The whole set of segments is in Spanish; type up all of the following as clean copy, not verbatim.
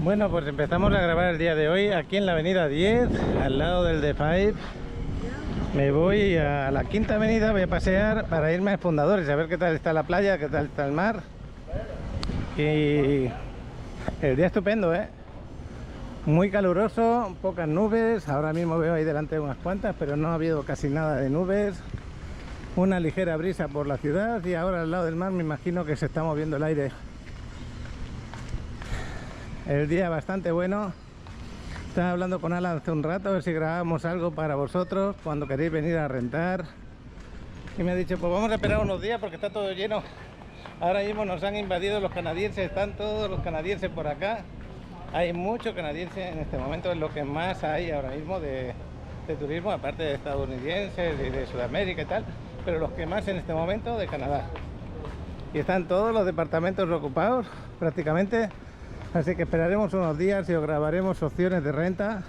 Bueno, pues empezamos a grabar el día de hoy aquí en la avenida 10, al lado del The5. Me voy a la quinta avenida, voy a pasear para irme a Fundadores, a ver qué tal está la playa, qué tal está el mar. Y el día estupendo, muy caluroso, pocas nubes. Ahora mismo veo ahí delante unas cuantas, pero no ha habido casi nada de nubes. Una ligera brisa por la ciudad y ahora al lado del mar me imagino que se está moviendo el aire. El día bastante bueno. Estaba hablando con Alan hace un rato a ver si grabamos algo para vosotros cuando queréis venir a rentar. Y me ha dicho, pues vamos a esperar unos días porque está todo lleno. Ahora mismo nos han invadido los canadienses, están todos los canadienses por acá. Hay muchos canadienses en este momento, es lo que más hay ahora mismo de turismo, aparte de estadounidenses y de Sudamérica y tal, pero los que más en este momento de Canadá. Y están todos los departamentos ocupados prácticamente. Así que esperaremos unos días y os grabaremos opciones de renta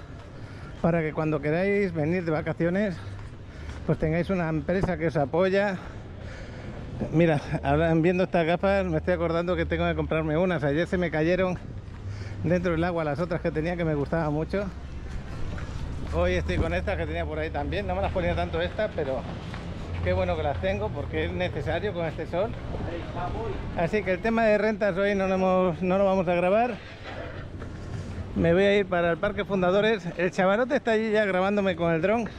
para que cuando queráis venir de vacaciones pues tengáis una empresa que os apoya. Mira, ahora viendo estas gafas me estoy acordando que tengo que comprarme unas. Ayer se me cayeron dentro del agua las otras que tenía que me gustaban mucho. Hoy estoy con estas que tenía por ahí también. No me las ponía tanto estas, pero qué bueno que las tengo porque es necesario con este sol. Así que el tema de rentas hoy no lo vamos a grabar. Me voy a ir para el Parque Fundadores. El chavalote está allí ya grabándome con el dron.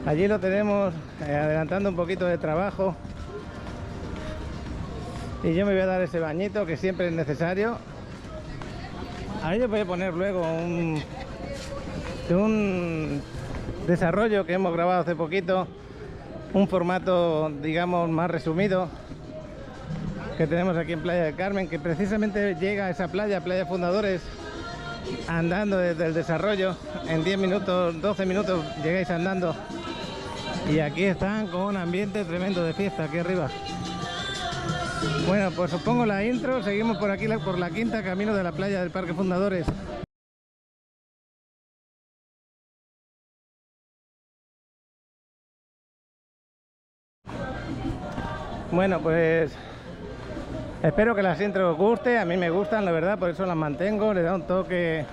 Allí lo tenemos adelantando un poquito de trabajo. Y yo me voy a dar ese bañito que siempre es necesario. Ahí os voy a poner luego un desarrollo que hemos grabado hace poquito, un formato digamos más resumido que tenemos aquí en Playa del Carmen, que precisamente llega a esa playa Fundadores andando desde el desarrollo. En 10 minutos, 12 minutos llegáis andando y aquí están con un ambiente tremendo de fiesta aquí arriba. Bueno, pues os pongo la intro, seguimos por aquí por la quinta, camino de la playa del Parque Fundadores. Bueno, pues espero que las intros os guste. A mí me gustan, la verdad, por eso las mantengo. Le da un toque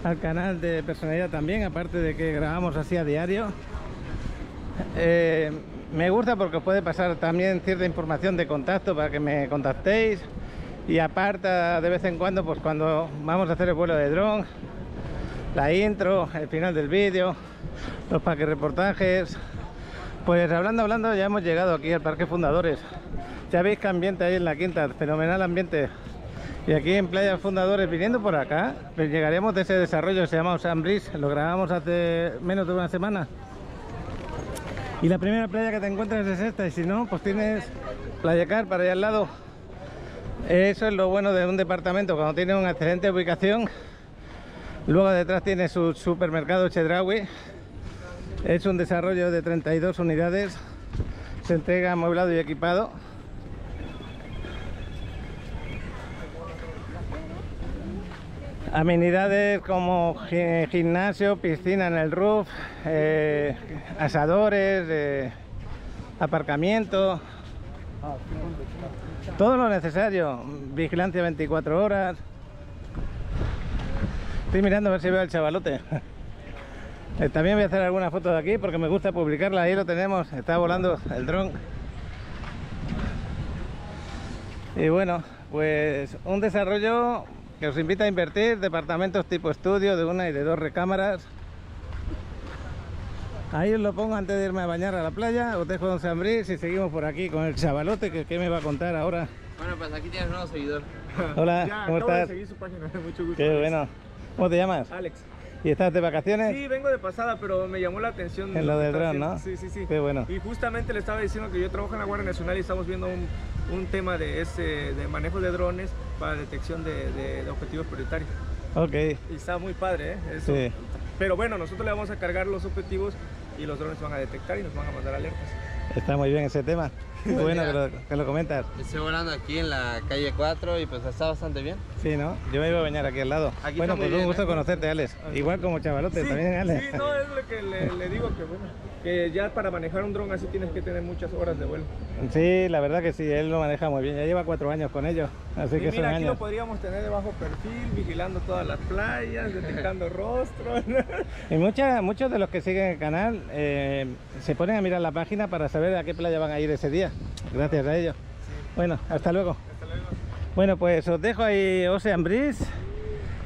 al canal de personalidad también, aparte de que grabamos así a diario. Me gusta porque os puede pasar también cierta información de contacto para que me contactéis. Y aparte, de vez en cuando, pues cuando vamos a hacer el vuelo de dron, la intro, el final del vídeo, los reportajes. Pues hablando, ya hemos llegado aquí al Parque Fundadores. Ya veis qué ambiente hay en la quinta, fenomenal ambiente. Y aquí en Playa Fundadores, viniendo por acá, pues llegaremos de ese desarrollo que se llama Ocean Breeze. Lo grabamos hace menos de una semana. Y la primera playa que te encuentras es esta, y si no, pues tienes Playa Car para allá al lado. Eso es lo bueno de un departamento, cuando tiene una excelente ubicación. Luego detrás tiene su supermercado Chedraui. Es un desarrollo de 32 unidades. Se entrega amueblado y equipado. Amenidades como gimnasio, piscina en el roof, asadores, aparcamiento, todo lo necesario. Vigilancia 24 horas. Estoy mirando a ver si veo al chavalote. También voy a hacer alguna foto de aquí porque me gusta publicarla. Ahí lo tenemos, está volando el dron. Y bueno, pues un desarrollo que os invita a invertir, departamentos tipo estudio de 1 y de 2 recámaras. Ahí os lo pongo antes de irme a bañar a la playa. Os dejo en San Brice y seguimos por aquí con el chavalote que me va a contar ahora. Bueno, pues aquí tienes un nuevo seguidor. Hola, Ya, ¿cómo acabo de estás? seguir su página, mucho gusto. Qué bueno. ¿Cómo te llamas? Alex. ¿Y estás de vacaciones? Sí, vengo de pasada, pero me llamó la atención. En lo del que está dron, haciendo. ¿no? Sí, sí, sí. Qué bueno. Y justamente le estaba diciendo que yo trabajo en la Guardia Nacional y estamos viendo un tema de manejo de drones para detección de objetivos prioritarios. Ok. Y está muy padre, ¿eh? Eso. Sí. Pero bueno, nosotros le vamos a cargar los objetivos y los drones van a detectar y nos van a mandar alertas. Está muy bien ese tema. Bueno, que lo comentas. Estoy volando aquí en la calle 4 y pues está bastante bien. Sí, ¿no? Yo me iba a bañar aquí al lado. Aquí Bueno, está muy pues un bien, gusto ¿eh? conocerte, Alex. Igual como chavalote, Sí, también, Alex. sí, no, es lo que le digo, que bueno, que ya para manejar un dron así tienes que tener muchas horas de vuelo. Sí, la verdad que sí, él lo maneja muy bien. Ya lleva 4 años con ello, así Y que son mira, aquí lo años. podríamos tener de bajo perfil, vigilando todas las playas, detectando rostros. Y muchos de los que siguen el canal se ponen a mirar la página para saber a qué playa van a ir ese día. Gracias a ellos. Bueno, hasta luego. Hasta luego. Bueno, pues os dejo ahí Ocean Breeze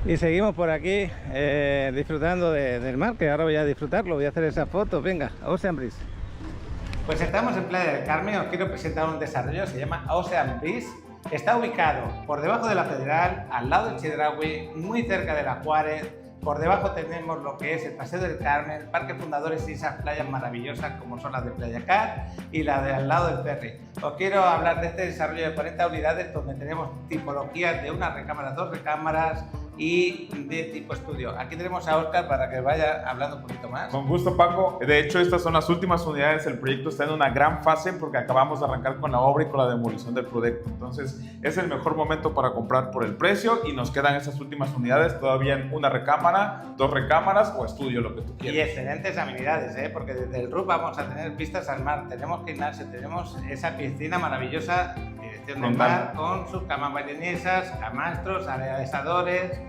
y seguimos por aquí disfrutando del mar, que ahora voy a disfrutarlo, voy a hacer esas fotos. Venga, Ocean Breeze. Pues estamos en Playa del Carmen, os quiero presentar un desarrollo, se llama Ocean Breeze. Está ubicado por debajo de la Federal, al lado del Chedraui, muy cerca de la Juárez. Por debajo tenemos lo que es el Paseo del Carmen, Parque Fundadores y esas playas maravillosas como son las de Playa Car y la de al lado del ferry. Os quiero hablar de este desarrollo de 40 unidades donde tenemos tipologías de una recámara, 2 recámaras y de tipo estudio. Aquí tenemos a Óscar para que vaya hablando un poquito más. Con gusto, Paco. De hecho, estas son las últimas unidades. El proyecto está en una gran fase porque acabamos de arrancar con la obra y con la demolición del proyecto. Entonces, es el mejor momento para comprar por el precio y nos quedan esas últimas unidades todavía en una recámara, 2 recámaras o estudio, lo que tú quieras. Y excelentes amenidades, porque desde el roof vamos a tener vistas al mar, tenemos gimnasio, tenemos esa piscina maravillosa, dirección del mar, con sus camas bailanesas, camastros, área de asadores,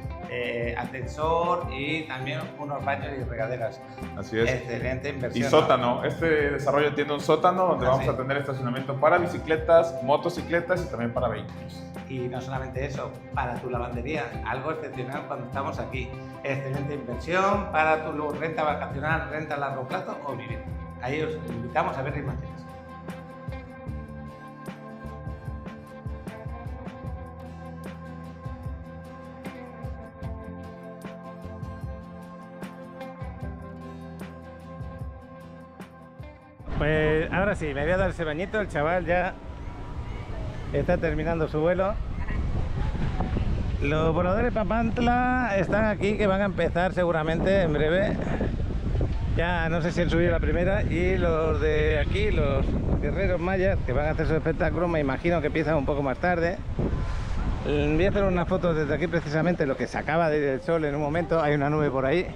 ascensor y también unos baños y regaderas. Así es. Excelente inversión. Y sótano. Este desarrollo tiene un sótano donde vamos sí. a tener estacionamiento para bicicletas, motocicletas y también para vehículos. Y no solamente eso, para tu lavandería, algo excepcional cuando estamos aquí. Excelente inversión para tu renta vacacional, renta a largo plazo o vivir. Ahí os invitamos a ver imágenes. Pues ahora sí, me voy a dar ese bañito, el chaval ya está terminando su vuelo. Los voladores Papantla están aquí, que van a empezar seguramente en breve. Ya no sé si han subido la primera. Y los de aquí, los guerreros mayas, que van a hacer su espectáculo, me imagino que empiezan un poco más tarde. Voy a hacer unas fotos desde aquí precisamente, lo que se acaba de ir el sol en un momento. Hay una nube por ahí.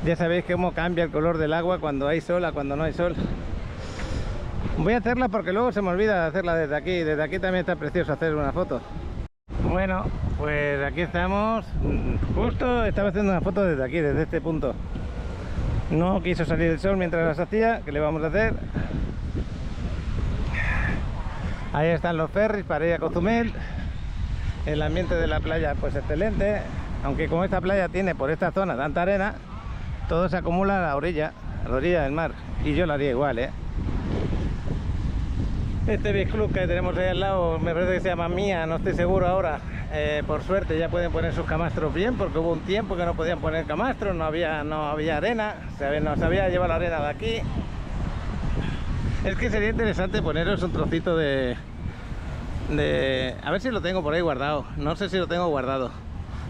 Ya sabéis cómo cambia el color del agua cuando hay sol a cuando no hay sol. Voy a hacerla porque luego se me olvida de hacerla desde aquí. Desde aquí también está precioso hacer una foto. Bueno, pues aquí estamos. Justo estaba haciendo una foto desde aquí, desde este punto. No quiso salir el sol mientras las hacía. ¿Qué le vamos a hacer? Ahí están los ferries para ir a Cozumel. El ambiente de la playa pues excelente. Aunque como esta playa tiene por esta zona tanta arena, todo se acumula a la orilla del mar. Y yo lo haría igual, Este Beach Club que tenemos ahí al lado, me parece que se llama Mía, no estoy seguro ahora. Por suerte ya pueden poner sus camastros bien, porque hubo un tiempo que no podían poner camastros, no había arena, nos había llevado la arena de aquí. Es que sería interesante poneros un trocito de... A ver si lo tengo por ahí guardado, no sé si lo tengo guardado.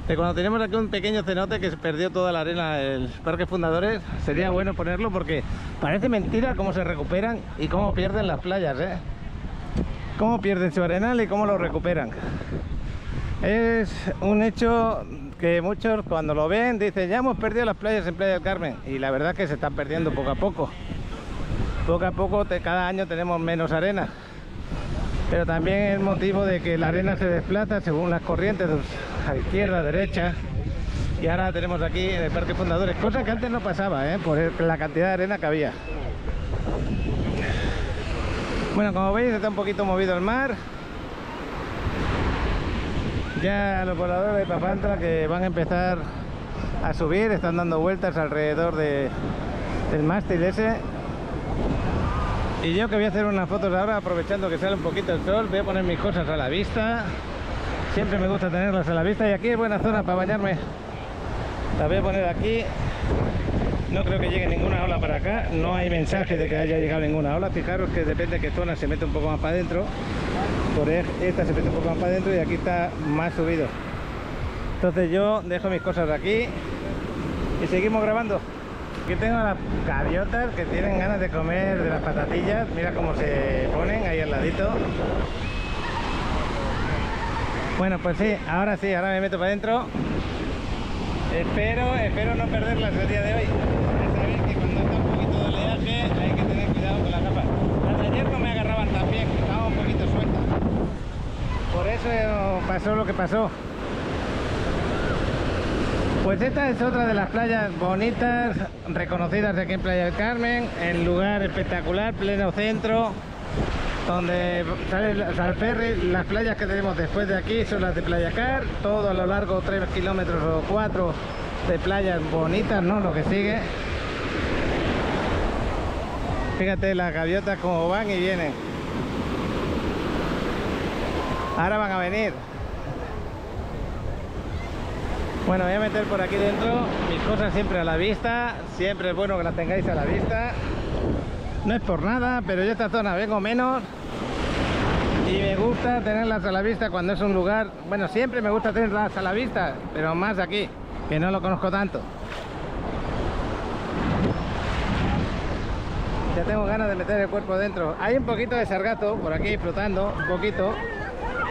De cuando tenemos aquí un pequeño cenote que se perdió toda la arena del Parque Fundadores, sería bueno ponerlo porque parece mentira cómo se recuperan y cómo pierden las playas, cómo pierden su arenal y cómo lo recuperan. Es un hecho que muchos cuando lo ven dicen ya hemos perdido las playas en Playa del Carmen, y la verdad es que se están perdiendo poco a poco. Poco a poco, cada año tenemos menos arena, pero también es motivo de que la arena se desplaza según las corrientes, a izquierda, a derecha. Y ahora tenemos aquí en el Parque Fundadores, cosa que antes no pasaba, por la cantidad de arena que había. Bueno, como veis está un poquito movido el mar. Ya los voladores de Papantla que van a empezar a subir, están dando vueltas alrededor del mástil ese. Y yo que voy a hacer unas fotos ahora, aprovechando que sale un poquito el sol, voy a poner mis cosas a la vista. Siempre me gusta tenerlas a la vista y aquí es buena zona para bañarme. Las voy a poner aquí. No creo que llegue ninguna ola para acá, no hay mensaje de que haya llegado ninguna ola. Fijaros que depende de qué zona se mete un poco más para adentro. Por esta se mete un poco más para adentro y aquí está más subido. Entonces yo dejo mis cosas aquí y seguimos grabando. Aquí tengo las gaviotas que tienen ganas de comer de las patatillas. Mira cómo se ponen ahí al ladito. Bueno, pues sí, ahora me meto para adentro. Espero no perderlas el día de hoy. Ya sabéis que cuando está un poquito de oleaje hay que tener cuidado con las gafas. Las de ayer no me agarraban tan bien, estaba un poquito suelta. Por eso pasó lo que pasó. Pues esta es otra de las playas bonitas, reconocidas de aquí en Playa del Carmen, el lugar espectacular, pleno centro, donde sale el ferry. Las playas que tenemos después de aquí son las de Playa Car, todo a lo largo 3 kilómetros o 4 de playas bonitas, ¿no? Lo que sigue. Fíjate las gaviotas como van y vienen. Ahora van a venir. Bueno, voy a meter por aquí dentro mis cosas siempre a la vista. Siempre es bueno que las tengáis a la vista. No es por nada, pero yo esta zona vengo menos y me gusta tenerlas a la vista cuando es un lugar... Bueno, siempre me gusta tenerlas a la vista, pero más aquí, que no lo conozco tanto. Ya tengo ganas de meter el cuerpo dentro. Hay un poquito de sargazo por aquí flotando, un poquito,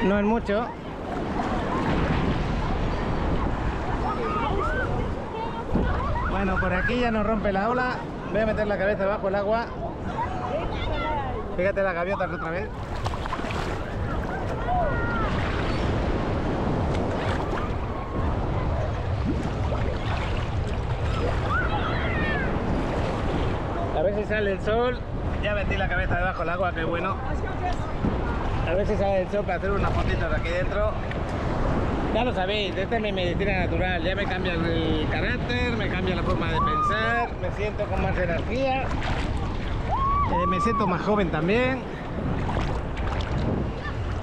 no es mucho. Bueno, por aquí ya nos rompe la ola. Voy a meter la cabeza bajo el agua. Fíjate las gaviotas otra vez. A ver si sale el sol. Ya metí la cabeza debajo del agua, qué bueno. A ver si sale el sol para hacer unas fotitos aquí dentro. Ya lo sabéis, esta es mi medicina natural. Ya me cambia el carácter, me cambia la forma de pensar, me siento con más energía, me siento más joven también.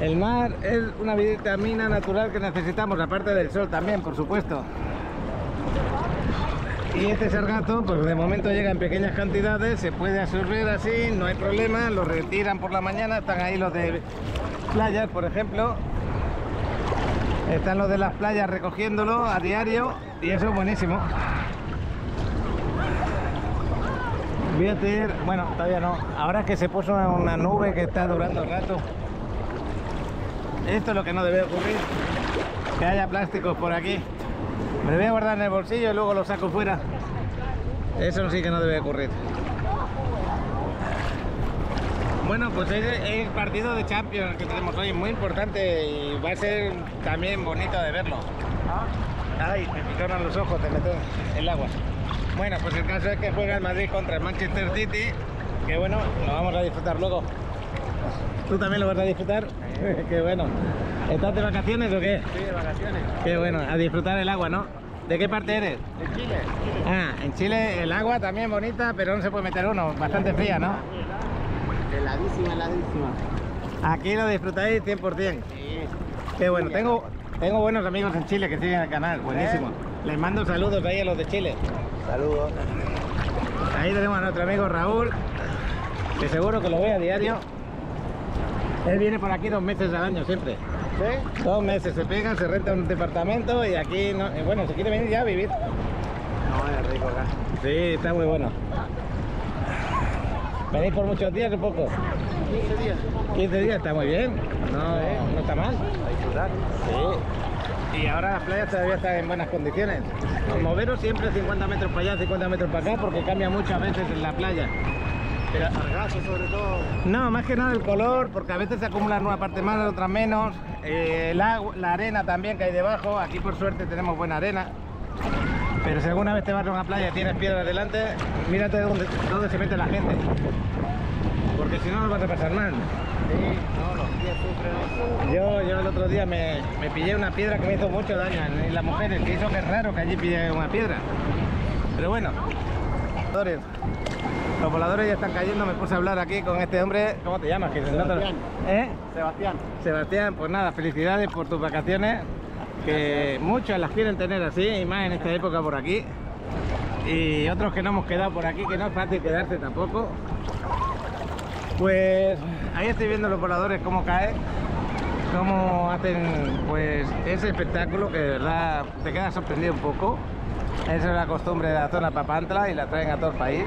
El mar es una vitamina natural que necesitamos, aparte del sol también, por supuesto. Y este sargazo, pues de momento llega en pequeñas cantidades, se puede absorber así, no hay problema, lo retiran por la mañana, están ahí los de playas, por ejemplo. Están los de las playas recogiéndolo a diario y eso es buenísimo. Voy a tener, bueno, todavía no, ahora es que se puso una nube que está durando rato. Esto es lo que no debe ocurrir, que haya plásticos por aquí. Me lo voy a guardar en el bolsillo y luego lo saco fuera. Eso sí que no debe ocurrir. Bueno, pues es el partido de Champions que tenemos hoy, muy importante y va a ser también bonito de verlo. Ay, me picaron los ojos, te meto el agua. Bueno, pues el caso es que juega el Madrid contra el Manchester City, que bueno, lo vamos a disfrutar luego. ¿Tú también lo vas a disfrutar? Qué bueno. ¿Estás de vacaciones o qué? Sí, de vacaciones. Qué bueno, a disfrutar el agua, ¿no? ¿De qué parte eres? De Chile. Ah, en Chile el agua también bonita, pero no se puede meter uno, bastante fría, ¿no? Heladísima, heladísima. Aquí lo disfrutáis 100%. Sí. Qué bueno, tengo buenos amigos en Chile que siguen el canal, buenísimo. Les mando saludos ahí a los de Chile. Saludos. Ahí tenemos a nuestro amigo Raúl, que seguro que lo ve a diario. Él viene por aquí 2 meses al año siempre. ¿Sí? 2 meses, se pega, se renta un departamento y aquí, no, bueno, se quiere venir ya a vivir. No, es rico acá. Sí, está muy bueno. ¿Venís por muchos días o poco? 15 días. 15 días, está muy bien. No está mal. A disfrutar. Sí. Y ahora las playas todavía están en buenas condiciones. Moveros siempre 50 metros para allá, 50 metros para acá, porque cambia mucho a veces en la playa. Pero sargazo sobre todo. No, más que nada el color, porque a veces se acumula en una parte más, otras menos. El agua, la arena también que hay debajo. Aquí por suerte tenemos buena arena. Pero si alguna vez te vas a una playa y tienes piedras delante, mírate dónde se mete la gente. Porque si no, no vas a pasar mal. Sí, no, los pies sufren. Yo el otro día me pillé una piedra que me hizo mucho daño en las mujeres, que hizo que es raro que allí pille una piedra. Pero bueno. Los voladores ya están cayendo, me puse a hablar aquí con este hombre. ¿Cómo te llamas? Sebastián. ¿Eh? Sebastián. Sebastián, pues nada, felicidades por tus vacaciones, que muchos las quieren tener así, y más en esta época por aquí. Y otros que no hemos quedado por aquí, que no es fácil quedarse tampoco. Pues ahí estoy viendo los voladores cómo caen, cómo hacen pues ese espectáculo que de verdad te quedas sorprendido un poco. Esa es la costumbre de la zona Papantla y la traen a todo el país.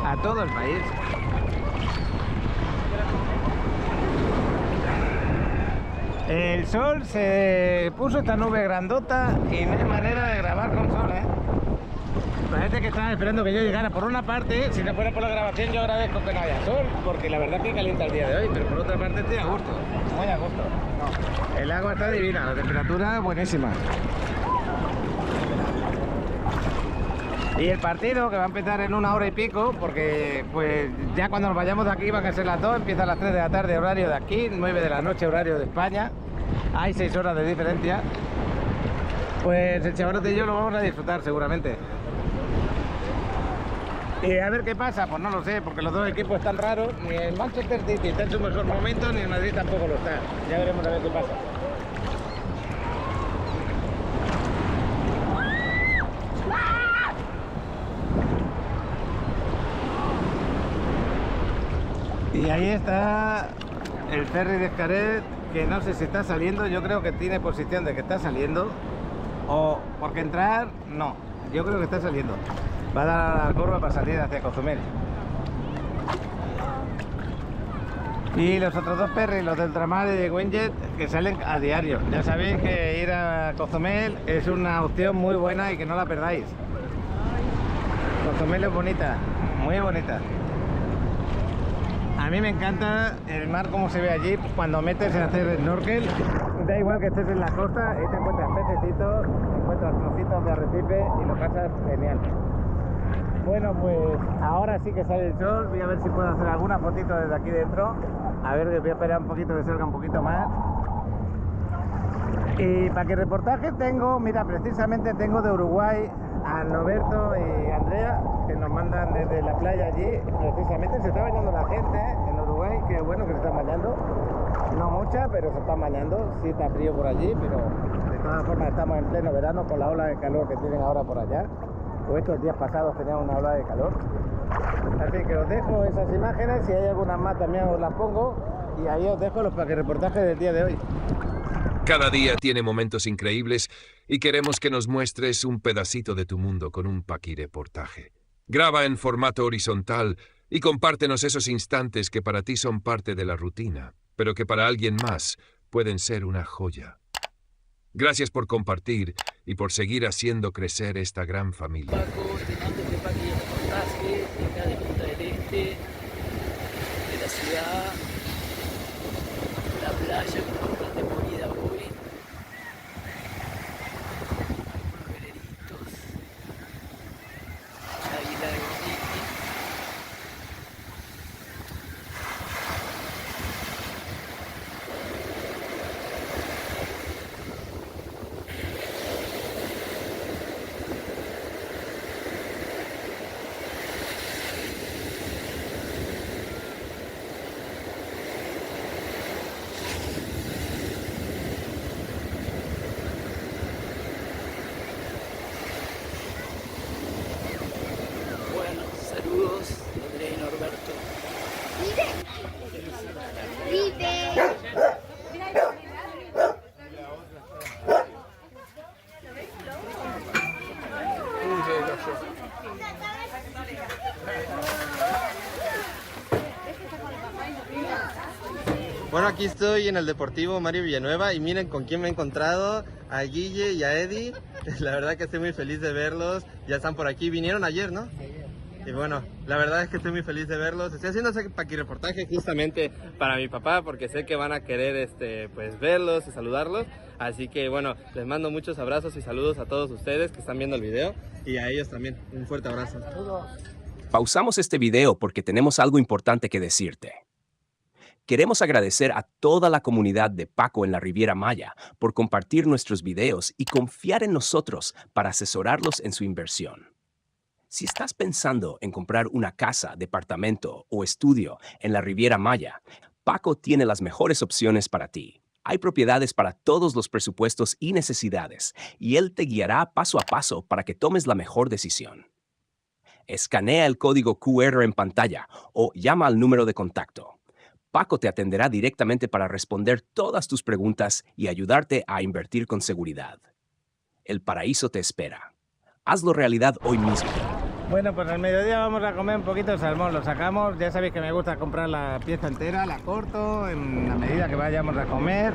A todo el país. El sol se puso esta nube grandota y no hay manera de grabar con sol, ¿eh? La gente que estaba esperando que yo llegara por una parte, si no fuera por la grabación yo agradezco que no haya sol, porque la verdad que calienta el día de hoy, pero por otra parte estoy a gusto, muy a gusto. No. El agua está divina, la temperatura buenísima. Y el partido que va a empezar en 1 hora y pico, porque pues ya cuando nos vayamos de aquí van a ser las 2, empieza a las 3 de la tarde horario de aquí, 9 de la noche horario de España, hay 6 horas de diferencia. Pues el chavalote y yo lo vamos a disfrutar seguramente. Y a ver qué pasa, pues no lo sé, porque los dos equipos están raros, ni el Manchester City está en su mejor momento, ni el Madrid tampoco lo está. Ya veremos a ver qué pasa. Y ahí está el ferry de Xcaret, que no sé si está saliendo, yo creo que tiene posición de que está saliendo, o porque entrar, no, yo creo que está saliendo. Va a dar la curva para salir hacia Cozumel. Y los otros dos ferries, los de Ultramar y de Winjet, que salen a diario. Ya sabéis que ir a Cozumel es una opción muy buena y que no la perdáis. Cozumel es bonita, muy bonita. A mí me encanta el mar como se ve allí cuando metes a hacer snorkel. Da igual que estés en la costa y te encuentras pececitos, encuentras trocitos de arrecife y lo pasas genial. Bueno, pues ahora sí que sale el sol. Voy a ver si puedo hacer alguna fotito desde aquí dentro. A ver, voy a esperar un poquito que salga un poquito más. Y para qué reportaje tengo, mira, precisamente tengo de Uruguay a Noberto y Andrea, que nos mandan desde la playa allí. Precisamente se está bañando la gente en Uruguay, que bueno que se están bañando. No mucha, pero se están bañando. Sí está frío por allí, pero de todas formas estamos en pleno verano con la ola de calor que tienen ahora por allá. O estos días pasados tenían una ola de calor. Así que os dejo esas imágenes, si hay algunas más también os las pongo. Y ahí os dejo los reportajes del día de hoy. Cada día tiene momentos increíbles y queremos que nos muestres un pedacito de tu mundo con un paquireportaje. Graba en formato horizontal y compártenos esos instantes que para ti son parte de la rutina, pero que para alguien más pueden ser una joya. Gracias por compartir y por seguir haciendo crecer esta gran familia. Paco, te mando este paquireportaje de acá de Punta del Este, de la ciudad, la playa con bastante movida hoy. Veleritos, águila de Boniti. Bueno, saludos, Andrea y Norberto. Bueno, aquí estoy en el Deportivo Mario Villanueva y miren con quién me he encontrado, a Guille y a Eddie. La verdad que estoy muy feliz de verlos, ya están por aquí, vinieron ayer, ¿no? Y bueno, la verdad es que estoy muy feliz de verlos. Estoy haciendo ese paquireportaje justamente para mi papá porque sé que van a querer pues verlos y saludarlos. Así que bueno, les mando muchos abrazos y saludos a todos ustedes que están viendo el video y a ellos también. Un fuerte abrazo. Pausamos este video porque tenemos algo importante que decirte. Queremos agradecer a toda la comunidad de Paco en la Riviera Maya por compartir nuestros videos y confiar en nosotros para asesorarlos en su inversión. Si estás pensando en comprar una casa, departamento o estudio en la Riviera Maya, Paco tiene las mejores opciones para ti. Hay propiedades para todos los presupuestos y necesidades, y él te guiará paso a paso para que tomes la mejor decisión. Escanea el código QR en pantalla o llama al número de contacto. Paco te atenderá directamente para responder todas tus preguntas y ayudarte a invertir con seguridad. El paraíso te espera. Hazlo realidad hoy mismo. Bueno, pues al mediodía vamos a comer un poquito de salmón. Lo sacamos, ya sabéis que me gusta comprar la pieza entera, la corto en la medida que vayamos a comer.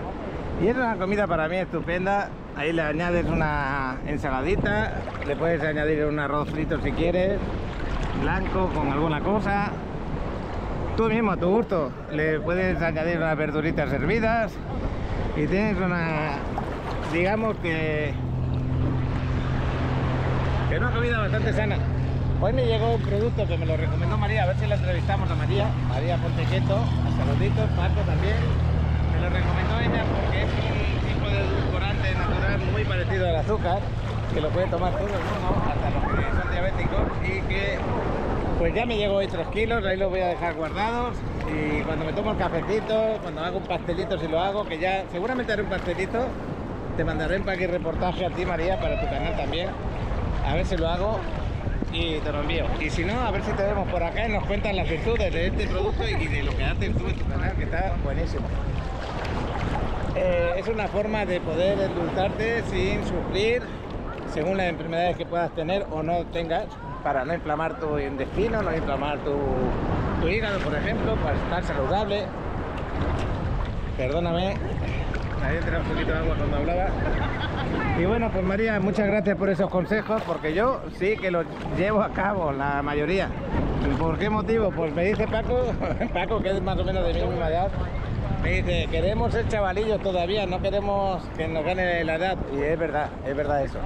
Y es una comida para mí estupenda. Ahí le añades una ensaladita, le puedes añadir un arroz frito si quieres, blanco con alguna cosa. Tú mismo a tu gusto, le puedes añadir unas verduritas hervidas y tienes una, digamos que una comida bastante sana. Hoy me llegó un producto que me lo recomendó María, a ver si la entrevistamos a María Pontequeto, a saluditos, Marco también. Me lo recomendó ella porque es un tipo de edulcorante natural muy parecido al azúcar, que lo puede tomar todo el mundo, hasta los que son diabéticos, y que pues ya me llegó hoy 3 kilos, ahí los voy a dejar guardados, y cuando me tomo el cafecito, cuando hago un pastelito, si lo hago, que ya seguramente haré un pastelito, te mandaré un paquete reportaje a ti, María, para tu canal también, a ver si lo hago y te lo envío. Y si no, a ver si te vemos por acá y nos cuentan las virtudes de este producto y de lo que haces tú en tu canal, que está buenísimo. Es una forma de poder endulzarte sin sufrir, según las enfermedades que puedas tener o no tengas, para no inflamar tu intestino, no inflamar tu hígado, por ejemplo, para estar saludable. Perdóname, había tirado un poquito de agua cuando hablaba. Y bueno, pues María, muchas gracias por esos consejos, porque yo sí que los llevo a cabo, la mayoría. ¿Por qué motivo? Pues me dice Paco, que es más o menos de mi misma edad, me dice, queremos ser chavalillos todavía, no queremos que nos gane la edad. Y es verdad eso.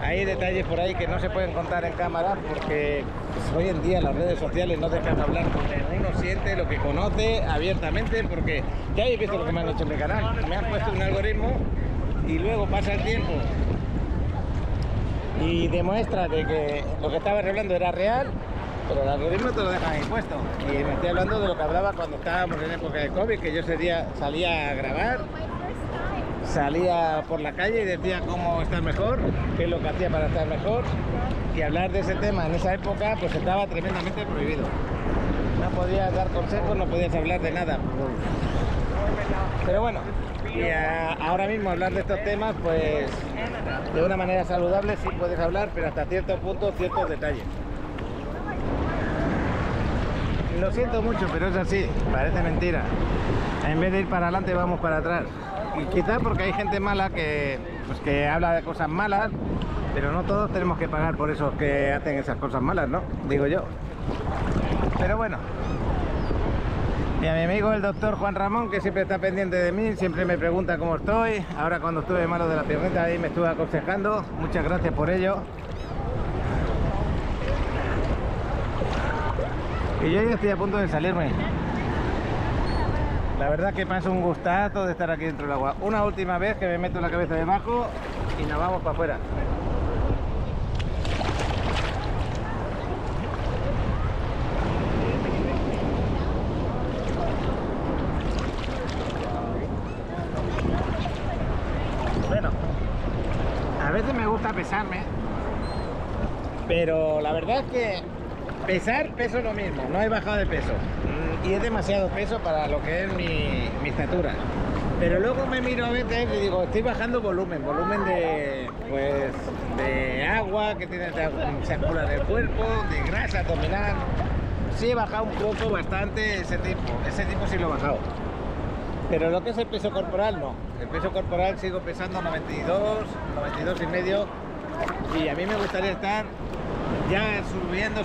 Hay detalles por ahí que no se pueden contar en cámara porque pues, hoy en día las redes sociales no dejan hablar como uno siente, lo que conoce abiertamente, porque ya habéis visto lo que me han hecho en mi canal. Me han puesto un algoritmo y luego pasa el tiempo y demuestra de que lo que estaba hablando era real, pero el algoritmo te lo dejan ahí puesto. Y me estoy hablando de lo que hablaba cuando estábamos en época de COVID, que yo ese día salía a grabar, salía por la calle y decía cómo estar mejor, qué es lo que hacía para estar mejor, y hablar de ese tema en esa época pues estaba tremendamente prohibido. No podías dar consejos, no podías hablar de nada. Pero bueno, y ahora mismo hablar de estos temas pues de una manera saludable sí puedes hablar, pero hasta cierto punto, ciertos detalles. Lo siento mucho, pero es así, parece mentira. En vez de ir para adelante vamos para atrás. Y quizás porque hay gente mala que habla de cosas malas, pero no todos tenemos que pagar por esos que hacen esas cosas malas, ¿no? Digo yo. Pero bueno. Y a mi amigo el doctor Juan Ramón, que siempre está pendiente de mí, siempre me pregunta cómo estoy. Ahora cuando estuve malo de la pierneta ahí me estuve aconsejando. Muchas gracias por ello. Y yo ya estoy a punto de salirme. La verdad que pasa un gustazo de estar aquí dentro del agua. Una última vez que me meto la cabeza debajo y nos vamos para afuera. Bueno, a veces me gusta pesarme, pero la verdad es que peso lo mismo, no he bajado de peso y es demasiado peso para lo que es mi estatura, pero luego me miro a veces y digo, estoy bajando volumen de agua que tiene se acumula en el cuerpo, de grasa abdominal. Sí he bajado un poco, bastante ese tipo sí lo he bajado, pero lo que es el peso corporal no. El peso corporal sigo pesando 92 y medio, y a mí me gustaría estar ya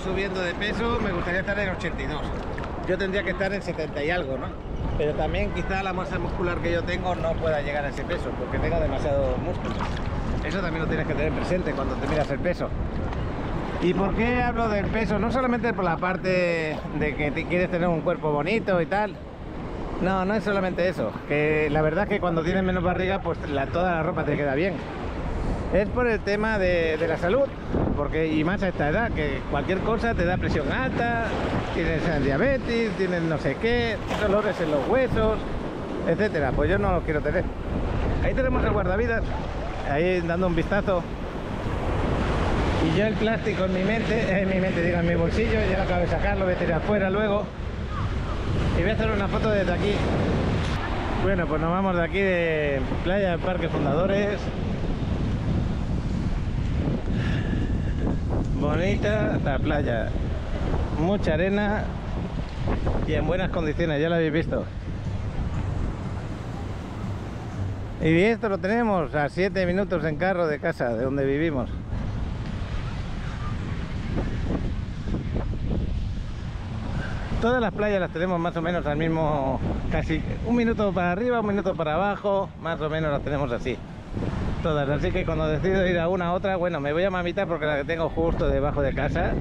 subiendo de peso, me gustaría estar en 82. Yo tendría que estar en 70 y algo, ¿no? Pero también quizá la masa muscular que yo tengo no pueda llegar a ese peso, porque tengo demasiado músculo. Eso también lo tienes que tener presente cuando te miras el peso. ¿Y por qué hablo del peso? No solamente por la parte de que quieres tener un cuerpo bonito y tal. No, no es solamente eso. Que la verdad es que cuando tienes menos barriga, pues toda la ropa te queda bien. Es por el tema de la salud, porque y más a esta edad, que cualquier cosa te da presión alta, tienes diabetes, tienes no sé qué, dolores en los huesos, etcétera. Pues yo no lo quiero tener. Ahí tenemos el guardavidas, ahí dando un vistazo. Y yo el plástico en mi bolsillo, ya lo acabo de sacar, lo voy a tirar afuera luego. Y voy a hacer una foto desde aquí. Bueno, pues nos vamos de aquí de Playa del Parque Fundadores. bonita la playa, mucha arena y en buenas condiciones, ya lo habéis visto. Y esto lo tenemos a 7 minutos en carro de casa, de donde vivimos. Todas las playas las tenemos más o menos al mismo, casi un minuto para arriba, un minuto para abajo, más o menos las tenemos así. Todas, así que cuando decido ir a una a otra, bueno, me voy a Mamita porque la que tengo justo debajo de casa,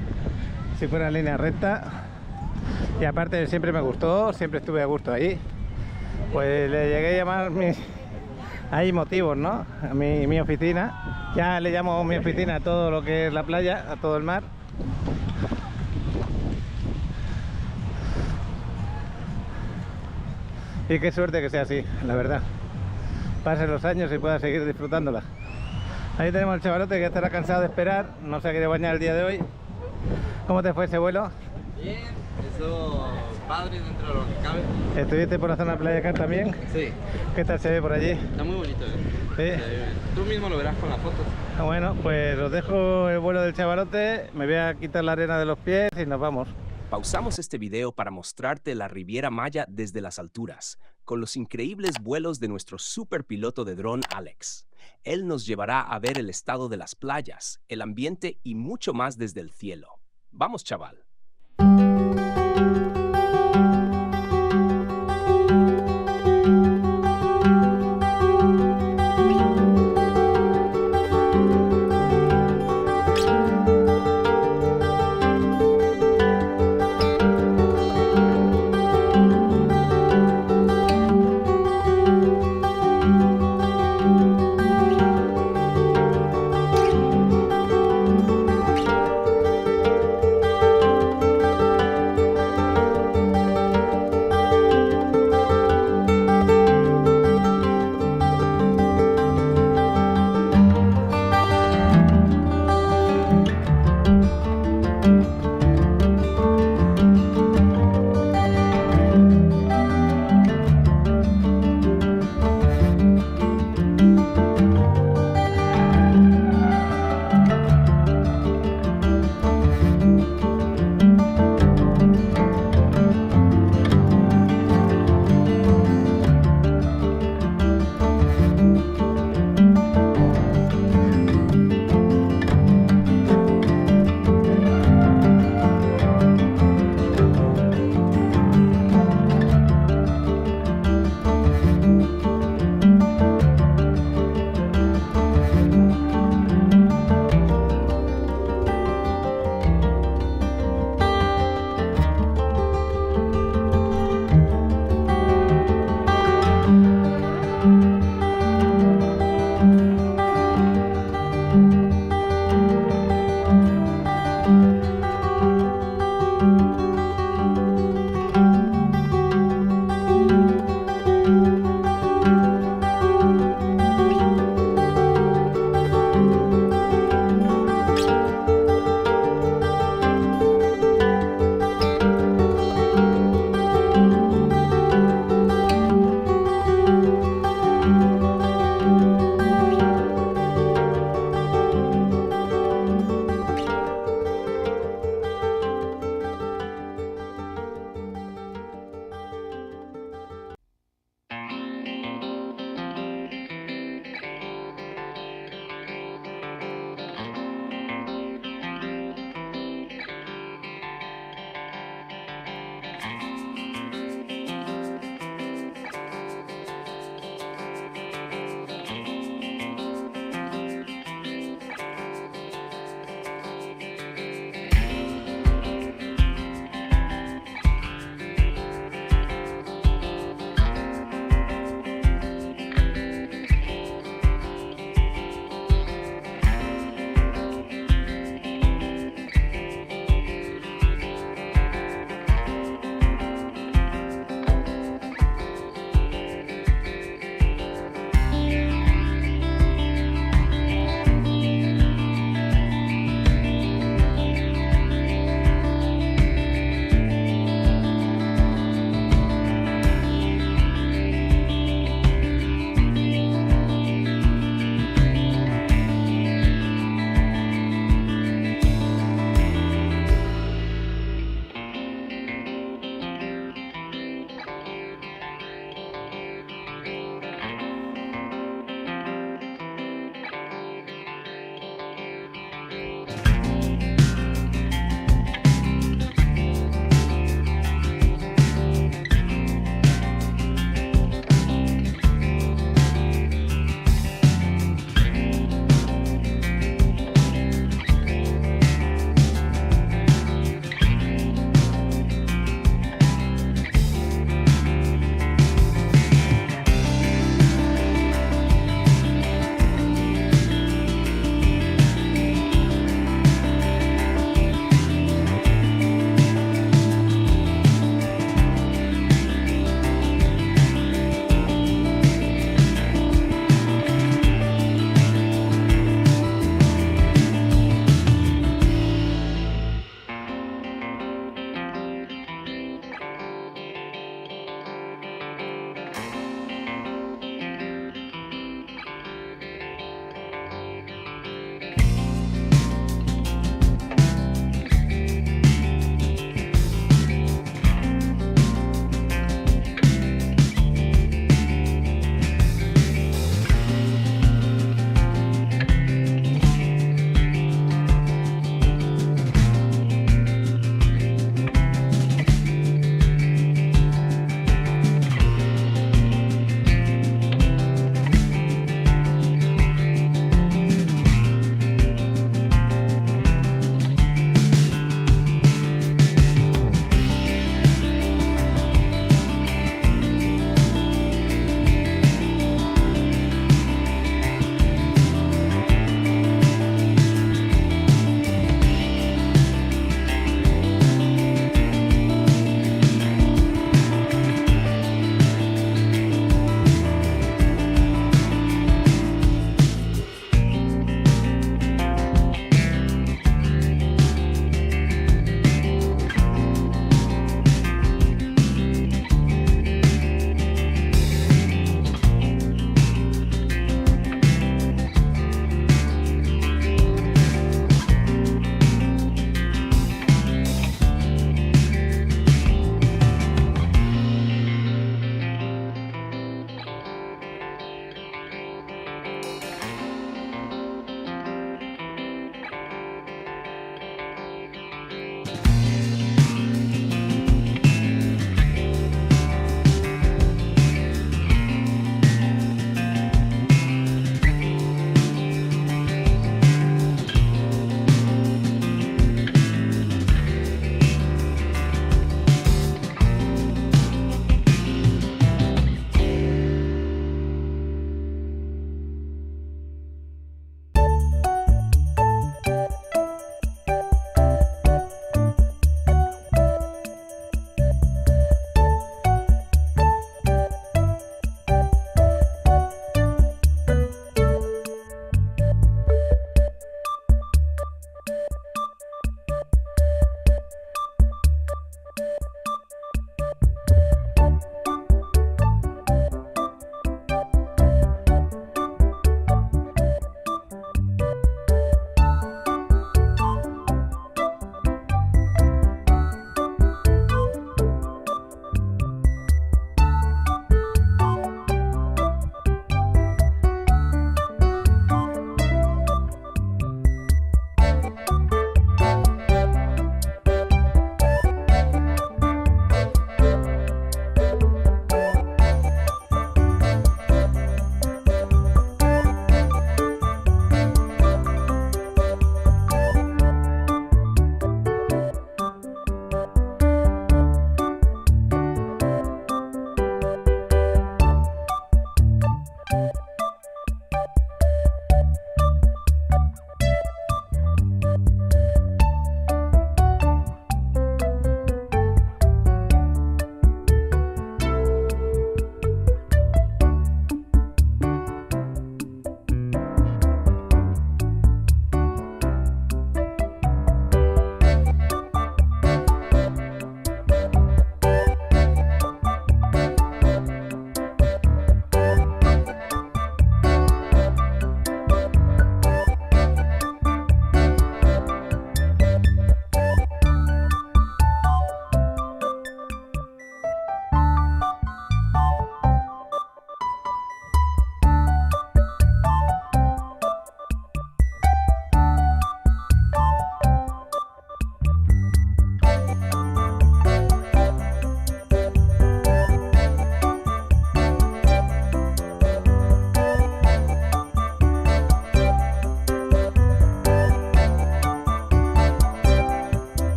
si fuera en línea recta. Y aparte siempre me gustó, siempre estuve a gusto ahí. Pues le llegué a llamar hay motivos, ¿no? A mi oficina. Ya le llamo mi oficina a todo lo que es la playa, a todo el mar. Y qué suerte que sea así, la verdad. Pasen los años y pueda seguir disfrutándola. Ahí tenemos al chavalote que estará cansado de esperar. No se ha querido bañar el día de hoy. ¿Cómo te fue ese vuelo? Bien, eso padre dentro de lo que cabe. ¿Estuviste por la zona de Playa Car también? Sí, ¿Qué tal se ve por allí? está muy bonito. Sí. Tú mismo lo verás con las fotos. Bueno, pues os dejo el vuelo del chavalote. Me voy a quitar la arena de los pies y nos vamos. Pausamos este video para mostrarte la Riviera Maya desde las alturas, con los increíbles vuelos de nuestro superpiloto de dron Alex. Él nos llevará a ver el estado de las playas, el ambiente y mucho más desde el cielo. Vamos, chaval.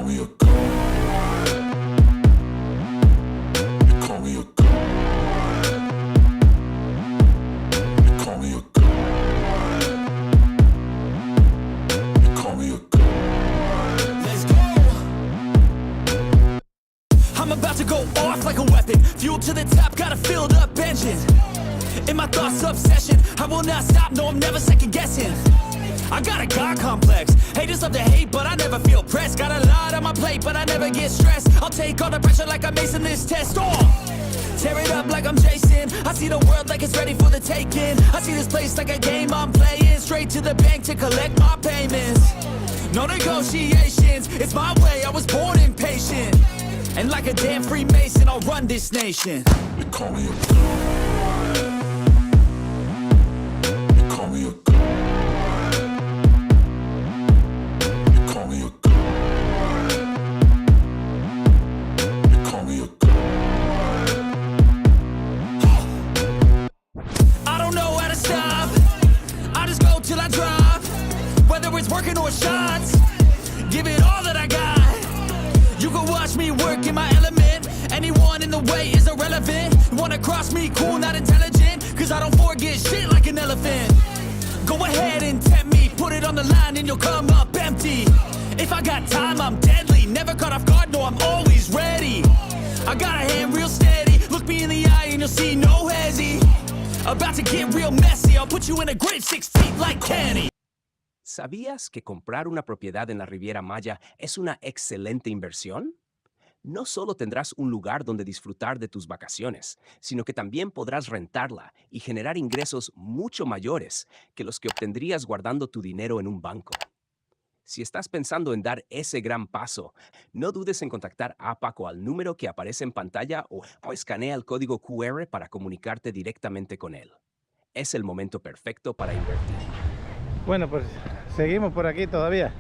me a god. You call me a god. You call me a god. You call me a god. Let's go. I'm about to go off like a weapon. Fuel to the top, got a filled up engine. In my thoughts, obsession. I will not stop, no, I'm never second guessing. I got a God complex. Haters love to hate, but I never feel pressed. Got a lot on my plate, but I never get stressed. I'll take all the pressure like I'm acing this test. Tear it up like I'm Jason. I see the world like it's ready for the taking. I see this place like a game I'm playing. Straight to the bank to collect my payments. No negotiations, it's my way, I was born impatient. And like a damn Freemason, I'll run this nation. You call me a god. You call me a god. You call me a god. You call me a god. I don't know how to stop. I just go till I drop. Whether it's working or shots, give it all that I got. You can watch me work in my element. Anyone in the way is irrelevant. You wanna cross me, cool, not intelligent. Cause I don't forget shit like an elephant. Go ahead and tempt me, put it on the line and you'll come up empty. If I got time, I'm deadly. Never caught off guard, no, I'm always ready. I got a hand real steady. Look me in the eye and you'll see no hezzy. About to get real messy. I'll put you in a grave 6 feet like Kenny. ¿Sabías que comprar una propiedad en la Riviera Maya es una excelente inversión? No solo tendrás un lugar donde disfrutar de tus vacaciones, sino que también podrás rentarla y generar ingresos mucho mayores que los que obtendrías guardando tu dinero en un banco. Si estás pensando en dar ese gran paso, no dudes en contactar a Paco al número que aparece en pantalla o escanea el código QR para comunicarte directamente con él. Es el momento perfecto para invertir. Bueno, pues seguimos por aquí todavía.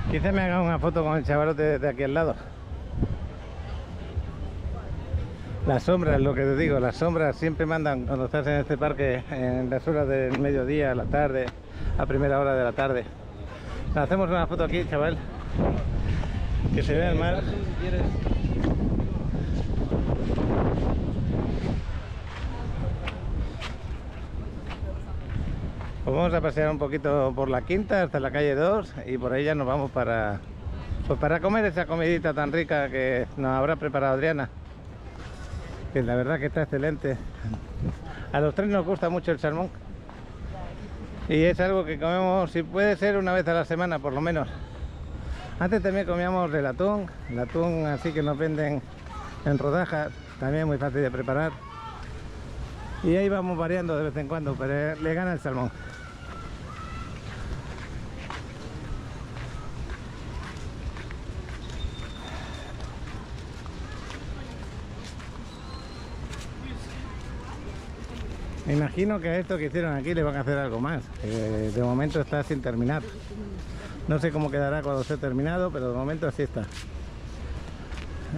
Quizá me haga una foto con el chavalote de aquí al lado. Las sombras, lo que te digo, las sombras siempre mandan cuando estás en este parque en las horas del mediodía, a la tarde, a primera hora de la tarde. Hacemos una foto aquí, chaval, que se vea el mar. Pues vamos a pasear un poquito por la quinta hasta la calle 2 y por ahí ya nos vamos para comer esa comidita tan rica que nos habrá preparado Adriana, que la verdad que está excelente. A los tres nos gusta mucho el salmón y es algo que comemos, si puede ser, una vez a la semana por lo menos. Antes también comíamos el atún así que nos venden en rodajas, también muy fácil de preparar. Y ahí vamos variando de vez en cuando, pero le gana el salmón. Me imagino que a esto que hicieron aquí le van a hacer algo más. De momento está sin terminar. No sé cómo quedará cuando esté terminado, pero de momento así está.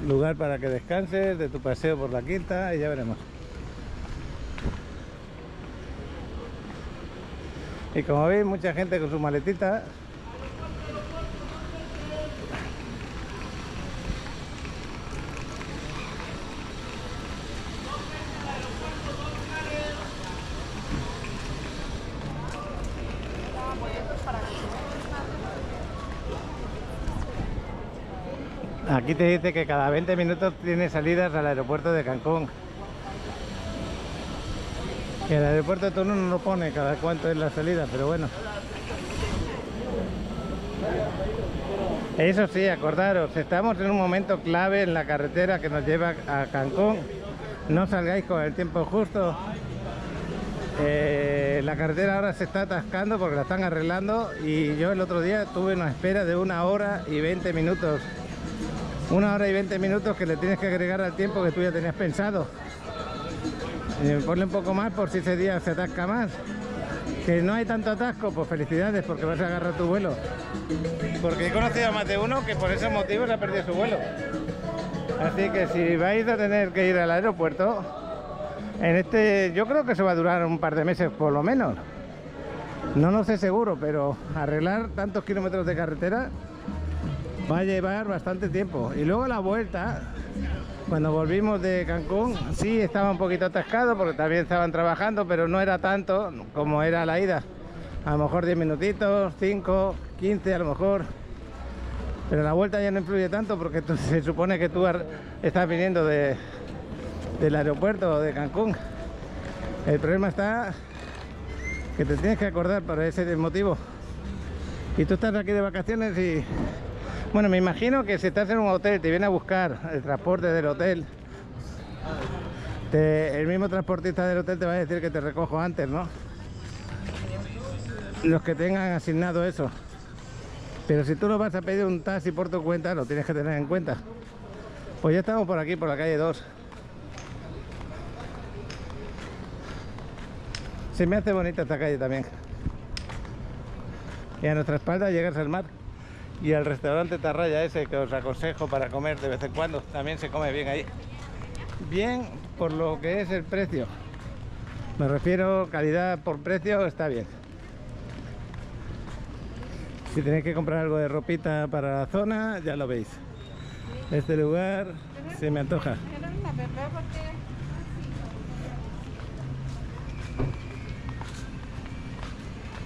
Lugar para que descanses de tu paseo por la quinta y ya veremos. Y como veis, mucha gente con su maletita. Aquí te dice que cada 20 minutos tiene salidas al aeropuerto de Cancún. Que el aeropuerto de Tulum no lo pone cada cuánto es la salida, pero bueno. Eso sí, acordaros, estamos en un momento clave en la carretera que nos lleva a Cancún. No salgáis con el tiempo justo. La carretera ahora se está atascando porque la están arreglando y yo el otro día tuve una espera de 1 hora y 20 minutos. 1 hora y 20 minutos que le tienes que agregar al tiempo que tú ya tenías pensado. Ponle un poco más por si ese día se atasca más. Que no hay tanto atasco, pues felicidades porque vas a agarrar tu vuelo. Porque he conocido a más de uno que por esos motivos ha perdido su vuelo. Así que si vais a tener que ir al aeropuerto, yo creo que eso va a durar un par de meses por lo menos. No lo sé seguro, pero arreglar tantos kilómetros de carretera va a llevar bastante tiempo. Y luego la vuelta, cuando volvimos de Cancún, sí estaba un poquito atascado porque también estaban trabajando, pero no era tanto como era la ida. A lo mejor 10 minutitos, 5, 15 a lo mejor. Pero la vuelta ya no influye tanto porque se supone que tú estás viniendo del aeropuerto de Cancún. El problema está que te tienes que acordar por ese motivo. Y tú estás aquí de vacaciones y... Bueno, me imagino que si estás en un hotel, te viene a buscar el transporte del hotel, el mismo transportista del hotel te va a decir que te recojo antes, ¿no? Los que tengan asignado eso. Pero si tú lo vas a pedir un taxi por tu cuenta, lo tienes que tener en cuenta. Pues ya estamos por aquí, por la calle 2. Se me hace bonita esta calle también. Y a nuestra espalda llegas al mar. Y al restaurante Tarraya ese que os aconsejo para comer de vez en cuando, también se come bien ahí. Bien por lo que es el precio. Me refiero calidad por precio, está bien. Si tenéis que comprar algo de ropita para la zona, ya lo veis. Este lugar se me antoja.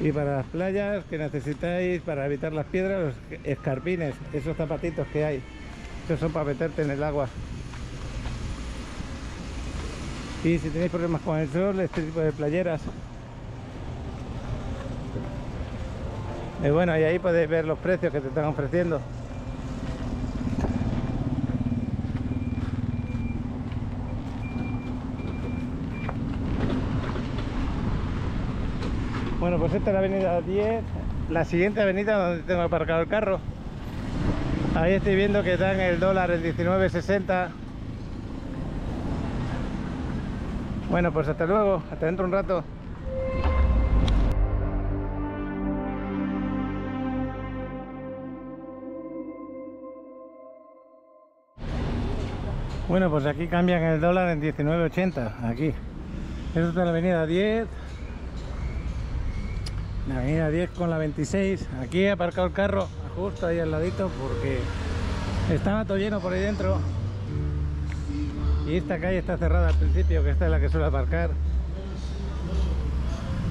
Y para las playas que necesitáis para evitar las piedras, los escarpines, esos zapatitos que hay, esos son para meterte en el agua. Y si tenéis problemas con el sol, este tipo de playeras. Y bueno, y ahí podéis ver los precios que te están ofreciendo. Bueno, pues esta es la avenida 10, la siguiente avenida donde tengo aparcado el carro. Ahí estoy viendo que dan el dólar en 19.60. Bueno, pues hasta luego, hasta dentro un rato. Bueno, pues aquí cambian el dólar en 19.80, aquí. Esta es la avenida 10. La avenida 10 con la 26. Aquí he aparcado el carro justo ahí al ladito porque estaba todo lleno por ahí dentro. Y esta calle está cerrada al principio, que esta es la que suelo aparcar.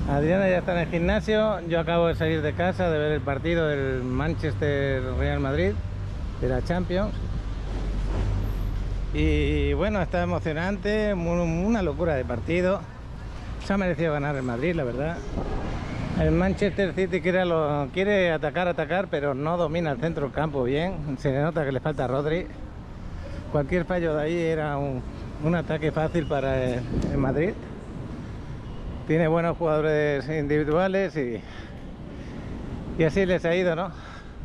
Adriana ya está en el gimnasio. Yo acabo de salir de casa de ver el partido del Manchester Real Madrid de la Champions. Y bueno, está emocionante, una locura de partido. Se ha merecido ganar el Madrid, la verdad. El Manchester City quiere atacar, pero no domina el centro del campo bien. Se le nota que le falta Rodri. Cualquier fallo de ahí era un ataque fácil para el Madrid. Tiene buenos jugadores individuales y así les ha ido, ¿no?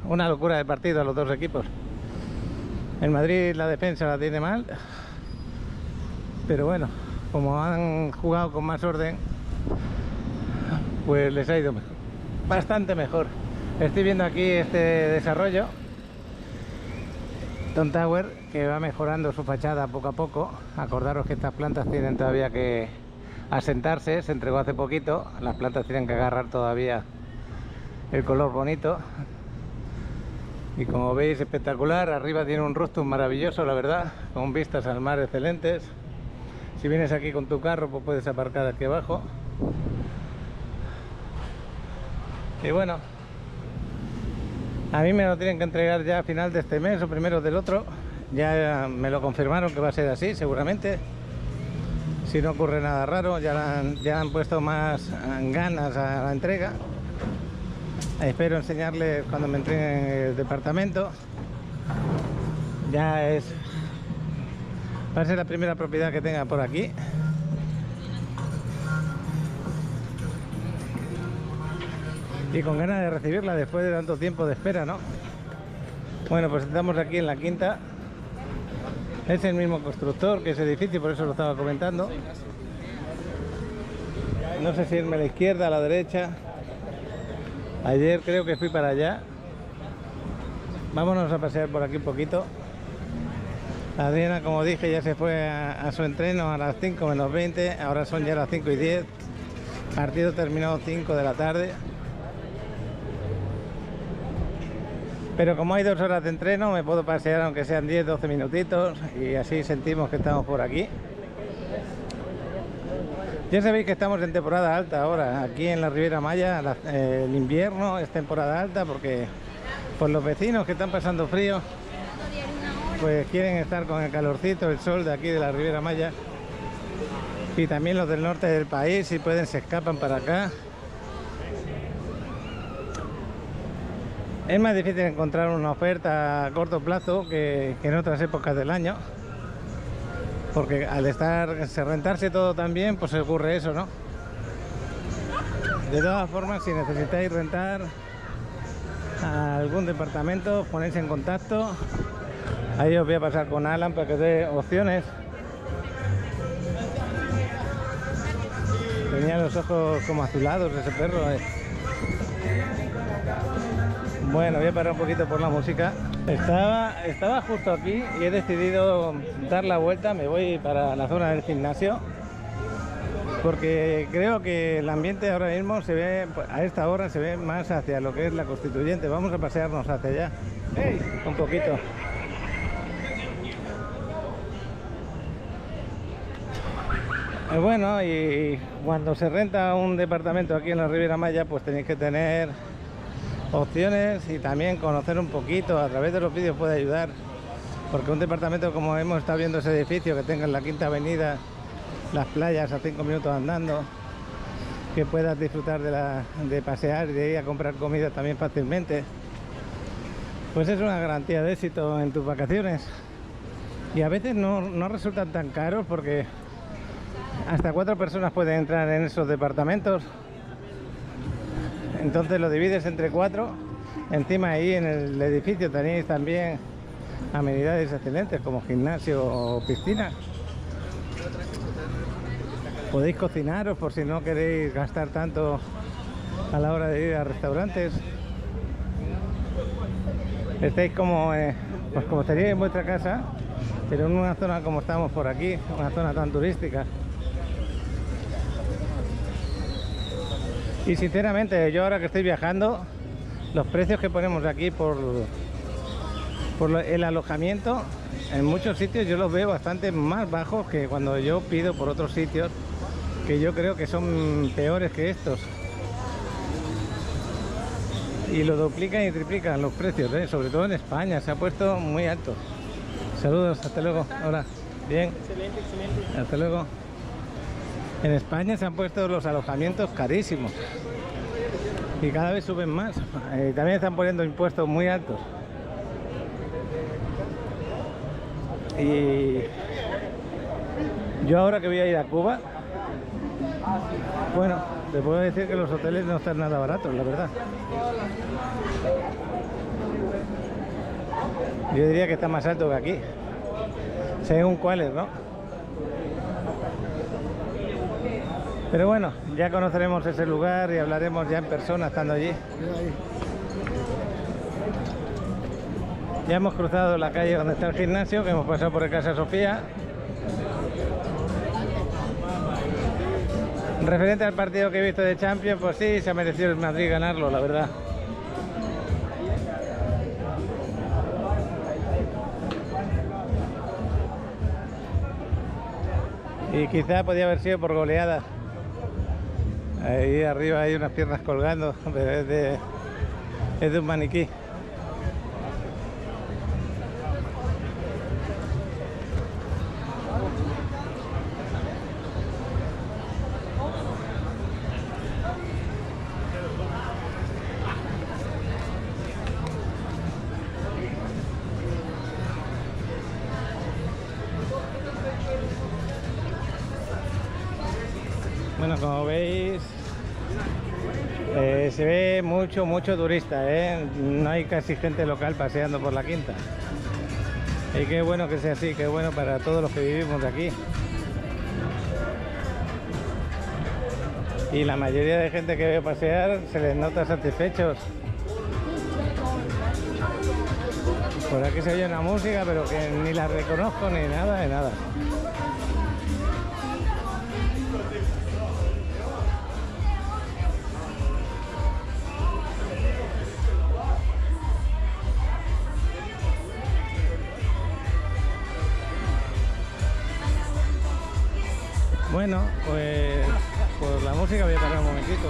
Una locura de partido a los dos equipos. El Madrid la defensa la tiene mal, pero bueno, como han jugado con más orden, pues les ha ido bastante mejor. Estoy viendo aquí este desarrollo Ton Tower, que va mejorando su fachada poco a poco. Acordaros que estas plantas tienen todavía que asentarse, se entregó hace poquito. Las plantas tienen que agarrar todavía el color bonito. Y como veis, espectacular. Arriba tiene un rooftop maravilloso, la verdad, con vistas al mar excelentes. Si vienes aquí con tu carro, pues puedes aparcar aquí abajo. Y bueno, a mí me lo tienen que entregar ya a final de este mes o primero del otro. Ya me lo confirmaron que va a ser así, seguramente. Si no ocurre nada raro, ya han puesto más ganas a la entrega. Espero enseñarles cuando me entreguen el departamento. Va a ser la primera propiedad que tenga por aquí. Y con ganas de recibirla después de tanto tiempo de espera, ¿no? Bueno, pues estamos aquí en la quinta. Es el mismo constructor que ese edificio, por eso lo estaba comentando. No sé si irme a la izquierda, a la derecha. Ayer creo que fui para allá. Vámonos a pasear por aquí un poquito. Adriana, como dije, ya se fue a su entreno a las 5 menos 20. Ahora son ya las 5 y 10. Partido terminó 5 de la tarde. Pero como hay 2 horas de entreno, me puedo pasear aunque sean 10-12 minutitos y así sentimos que estamos por aquí. Ya sabéis que estamos en temporada alta ahora, aquí en la Riviera Maya. El invierno es temporada alta porque pues los vecinos que están pasando frío pues quieren estar con el calorcito, el sol de aquí de la Riviera Maya. Y también los del norte del país, si pueden, se escapan para acá. Es más difícil encontrar una oferta a corto plazo que en otras épocas del año. Porque al rentarse todo tan bien, pues se ocurre eso, ¿no? De todas formas, si necesitáis rentar algún departamento, ponéis en contacto. Ahí os voy a pasar con Alan para que os dé opciones. Tenía los ojos como azulados ese perro. Bueno, voy a parar un poquito por la música. Estaba justo aquí y he decidido dar la vuelta. Me voy para la zona del gimnasio porque creo que el ambiente ahora mismo se ve, a esta hora se ve más hacia lo que es la Constituyente. Vamos a pasearnos hacia allá. ¡Hey! Un poquito. Bueno, y cuando se renta un departamento aquí en la Riviera Maya, pues tenéis que tener opciones y también conocer un poquito. A través de los vídeos puede ayudar, porque un departamento, como hemos estado viendo ese edificio que tenga en la Quinta Avenida, las playas a 5 minutos andando, que puedas disfrutar de pasear y de ir a comprar comida también fácilmente, pues es una garantía de éxito en tus vacaciones. Y a veces no resultan tan caros porque hasta 4 personas pueden entrar en esos departamentos. Entonces lo divides entre 4. Encima ahí en el edificio tenéis también amenidades excelentes como gimnasio o piscina. Podéis cocinaros por si no queréis gastar tanto a la hora de ir a restaurantes. Estáis como, pues como estaríais en vuestra casa, pero en una zona como estamos por aquí, una zona tan turística. Y sinceramente, yo ahora que estoy viajando, los precios que ponemos aquí por el alojamiento, en muchos sitios yo los veo bastante más bajos que cuando yo pido por otros sitios, que yo creo que son peores que estos. Y lo duplican y triplican los precios, ¿eh? Sobre todo en España, se ha puesto muy alto. Saludos, hasta luego. Hola, bien. Excelente, excelente. Hasta luego. En España se han puesto los alojamientos carísimos y cada vez suben más. También están poniendo impuestos muy altos. Y yo ahora que voy a ir a Cuba, bueno, te puedo decir que los hoteles no están nada baratos, la verdad. Yo diría que está más alto que aquí, según cuáles, ¿no? Pero bueno, ya conoceremos ese lugar y hablaremos ya en persona estando allí. Ya hemos cruzado la calle donde está el gimnasio, que hemos pasado por el Casa Sofía. Referente al partido que he visto de Champions, pues sí, se ha merecido el Madrid ganarlo, la verdad. Y quizá podía haber sido por goleada. Ahí arriba hay unas piernas colgando, pero es de un maniquí. Bueno, como veis, se ve mucho turista, no hay casi gente local paseando por la Quinta. Y qué bueno que sea así, qué bueno para todos los que vivimos aquí. Y la mayoría de gente que ve pasear se les nota satisfechos. Por aquí se oye una música, pero que ni la reconozco ni nada de nada. Bueno, pues por la música voy a parar un momentito.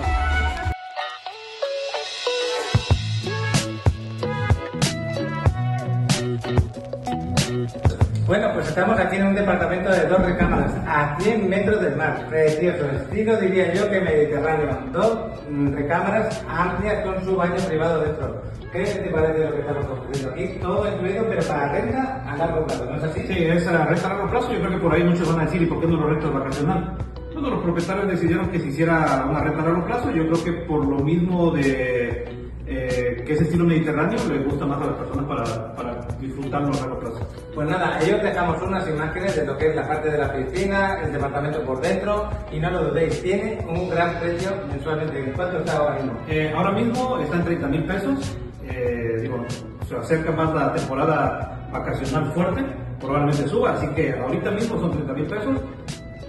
Bueno, pues estamos aquí en un departamento de 2 recámaras, a 100 metros del mar. Precioso, estilo diría yo que mediterráneo. 2 recámaras amplias con su baño privado dentro. ¿Qué te parece lo que estamos construyendo aquí? Todo incluido, pero para renta a largo plazo, ¿no es así? Sí, es a renta a largo plazo. Yo creo que por ahí muchos van a decir, ¿y por qué no lo rentas vacacional? Bueno, los propietarios decidieron que se hiciera una renta a largo plazo. Yo creo que por lo mismo de que ese estilo mediterráneo le gusta más a las personas para disfrutarlo a largo plazo. Pues nada, ahí os dejamos unas imágenes de lo que es la parte de la piscina, el departamento por dentro, y no lo dudéis, tiene un gran precio mensualmente. ¿En cuánto está ahora mismo? Ahora mismo está en 30,000 pesos. Se acerca más la temporada vacacional fuerte, probablemente suba, así que ahorita mismo son 30,000 pesos,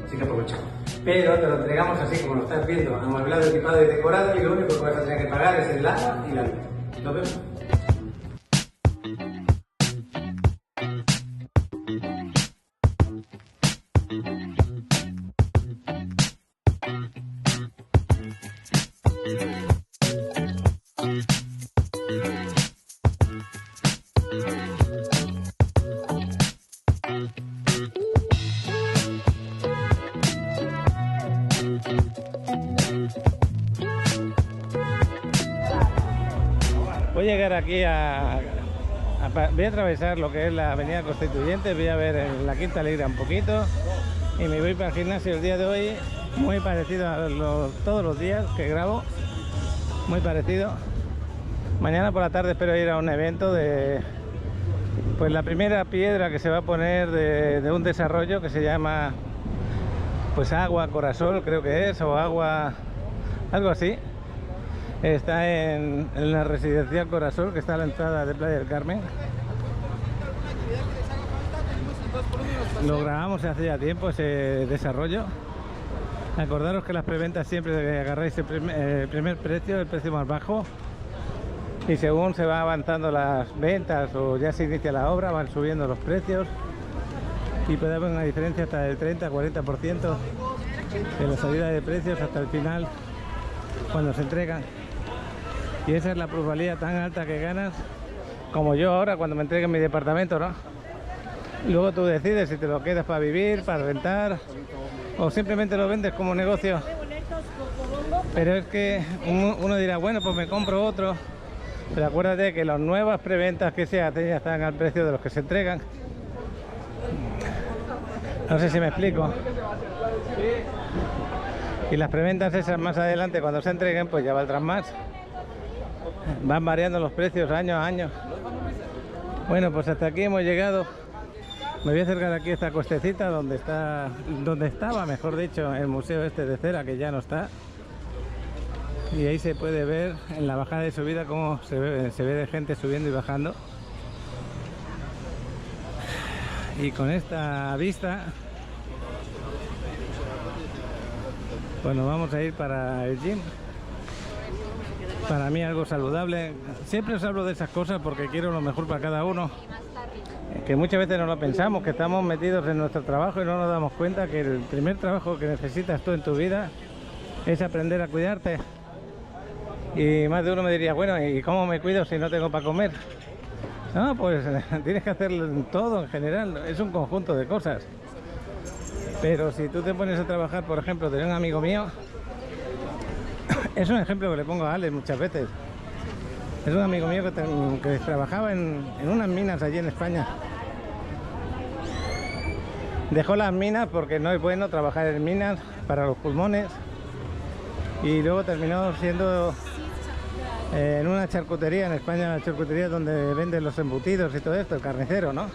así que aprovechamos. Pero te lo entregamos así como lo estás viendo, amueblado, equipado y decorado, y lo único que vas a tener que pagar es el agua y la luz. Nos vemos. Voy a llegar aquí voy a atravesar lo que es la avenida Constituyente, voy a ver la Quinta Alegre un poquito y me voy para el gimnasio el día de hoy, muy parecido a todos los días que grabo, muy parecido. Mañana por la tarde espero ir a un evento de pues la primera piedra que se va a poner de un desarrollo que se llama pues Agua Corasol, creo que es, o Agua, algo así. Está en la residencial Corasol, que está a la entrada de Playa del Carmen. Lo grabamos hace ya tiempo ese desarrollo. Acordaros que las preventas siempre agarráis el primer precio, el precio más bajo, y según se va avanzando las ventas o ya se inicia la obra, van subiendo los precios y puede haber una diferencia hasta del 30-40% de la salida de precios hasta el final cuando se entregan. Y esa es la plusvalía tan alta que ganas, como yo ahora cuando me entreguen mi departamento, ¿no? Luego tú decides si te lo quedas para vivir, para rentar, o simplemente lo vendes como negocio. Pero es que uno dirá, bueno, pues me compro otro. Pero acuérdate que las nuevas preventas que se hacen ya están al precio de los que se entregan. No sé si me explico. Y las preventas esas más adelante, cuando se entreguen, pues ya valdrán más. Van variando los precios año a año. Bueno, pues hasta aquí hemos llegado. Me voy a acercar aquí a esta cuestecita donde estaba, mejor dicho, el museo este de cera, que ya no está. Y ahí se puede ver en la bajada y subida cómo se ve de gente subiendo y bajando. Y con esta vista, pues nos vamos a ir para el gym. Para mí algo saludable. Siempre os hablo de esas cosas porque quiero lo mejor para cada uno. Que muchas veces no lo pensamos, que estamos metidos en nuestro trabajo y no nos damos cuenta que el primer trabajo que necesitas tú en tu vida es aprender a cuidarte. Y más de uno me diría, bueno, ¿y cómo me cuido si no tengo para comer? No, pues tienes que hacerlo todo en general, es un conjunto de cosas. Pero si tú te pones a trabajar, por ejemplo, tenía un amigo mío, es un ejemplo que le pongo a Alex muchas veces. Es un amigo mío que trabajaba en unas minas allí en España. Dejó las minas porque no es bueno trabajar en minas para los pulmones. Y luego terminó siendo en una charcutería en España, la charcutería donde venden los embutidos y todo esto, el carnicero, ¿no?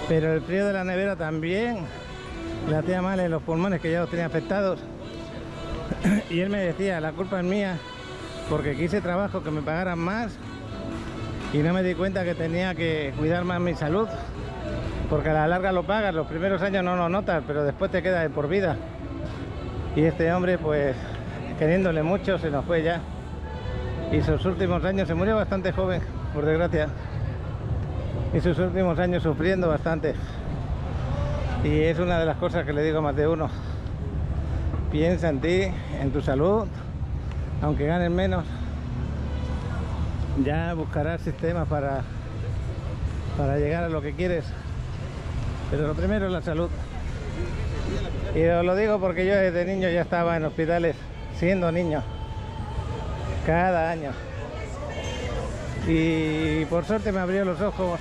Pero el frío de la nevera también le hacía mal en los pulmones, que ya los tenía afectados. Y él me decía, la culpa es mía, porque quise trabajo que me pagaran más y no me di cuenta que tenía que cuidar más mi salud, porque a la larga lo pagas, los primeros años no lo notas, pero después te queda de por vida. Y este hombre, pues queriéndole mucho, se nos fue ya, y sus últimos años, se murió bastante joven, por desgracia, y sus últimos años sufriendo bastante. Y es una de las cosas que le digo a más de uno. Piensa en ti, en tu salud, aunque ganes menos. Ya buscarás sistemas para llegar a lo que quieres. Pero lo primero es la salud. Y os lo digo porque yo desde niño ya estaba en hospitales, siendo niño, cada año. Y por suerte me abrió los ojos.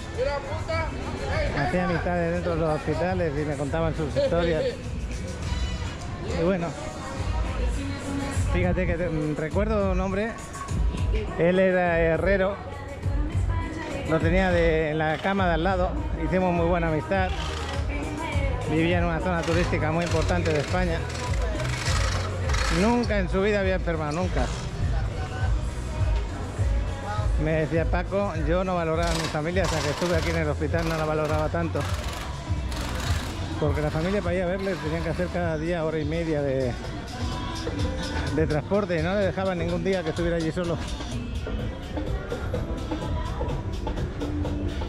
Hacía amistades dentro de los hospitales y me contaban sus historias. Y bueno, fíjate que recuerdo un hombre, él era herrero, lo tenía en la cama de al lado, hicimos muy buena amistad. Vivía en una zona turística muy importante de España. Nunca en su vida había enfermado, nunca. Me decía: Paco, yo no valoraba a mi familia hasta que estuve aquí en el hospital, no la valoraba tanto. Porque la familia para ir a verle tenían que hacer cada día hora y media de transporte y no le dejaban ningún día que estuviera allí solo.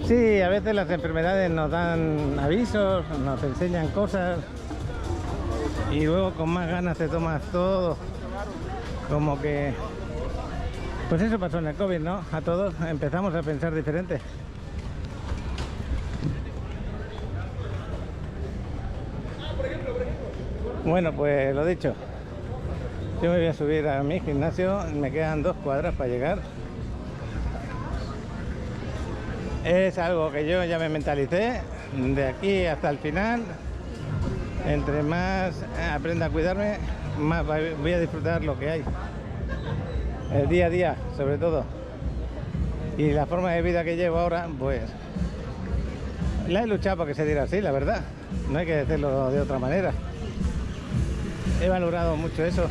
Sí, a veces las enfermedades nos dan avisos, nos enseñan cosas y luego con más ganas te tomas todo. Como que... Pues eso pasó en el COVID, ¿no? A todos empezamos a pensar diferente. Bueno, pues lo dicho. Yo me voy a subir a mi gimnasio, me quedan 2 cuadras para llegar. Es algo que yo ya me mentalicé, de aquí hasta el final. Entre más aprenda a cuidarme, más voy a disfrutar lo que hay. El día a día, sobre todo. Y la forma de vida que llevo ahora, pues la he luchado para que se diera así, la verdad. No hay que decirlo de otra manera. He valorado mucho eso.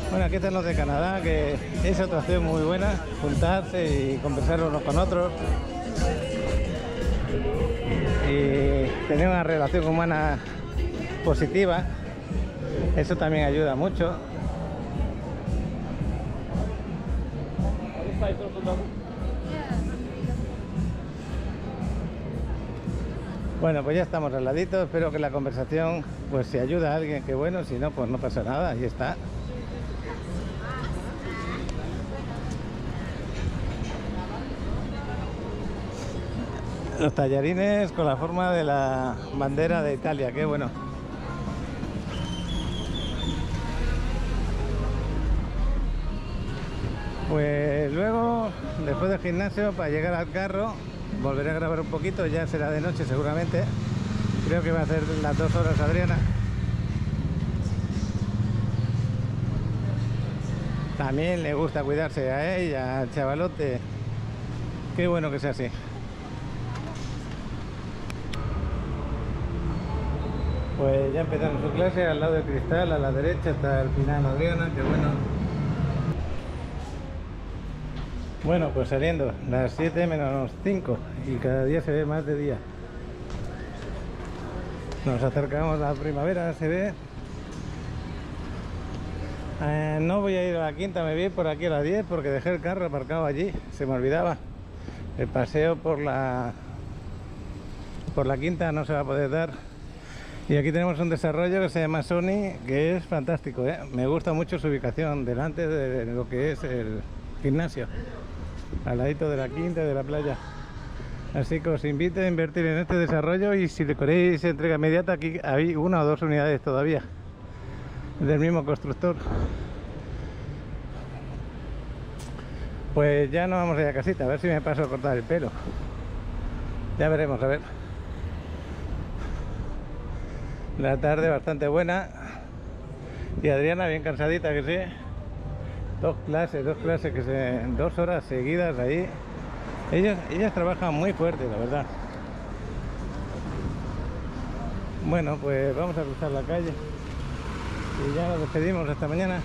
Bueno, aquí están los de Canadá, que es otra opción muy buena, juntarse y conversar unos con otros. Y tener una relación humana positiva. Eso también ayuda mucho. Bueno, pues ya estamos al ladito. Espero que la conversación, pues si ayuda a alguien, que bueno. Si no, pues no pasa nada, ahí está. Los tallarines con la forma de la bandera de Italia, qué bueno. Pues luego, después del gimnasio, para llegar al carro, volveré a grabar un poquito, ya será de noche seguramente. Creo que va a ser las 2 horas Adriana. También le gusta cuidarse a ella, al chavalote. Qué bueno que sea así. Pues ya empezaron su clase, al lado del cristal, a la derecha está el final Adriana, qué bueno. Bueno, pues saliendo, las 7 menos 5 y cada día se ve más de día. Nos acercamos a la primavera, se ve. No voy a ir a la quinta, me voy por aquí a las 10 porque dejé el carro aparcado allí, se me olvidaba. El paseo por la quinta no se va a poder dar. Y aquí tenemos un desarrollo que se llama Sony, que es fantástico, ¿eh? Me gusta mucho su ubicación, delante de lo que es el gimnasio, al ladito de la quinta y de la playa. Así que os invito a invertir en este desarrollo y si le queréis entrega inmediata, aquí hay 1 o 2 unidades todavía, del mismo constructor. Pues ya nos vamos a ir a casita, a ver si me paso a cortar el pelo. Ya veremos, a ver. La tarde bastante buena y Adriana bien cansadita, que sí. 2 clases que 2 horas seguidas ahí. Ellas trabajan muy fuerte, la verdad. Bueno, pues vamos a cruzar la calle y ya nos despedimos hasta mañana.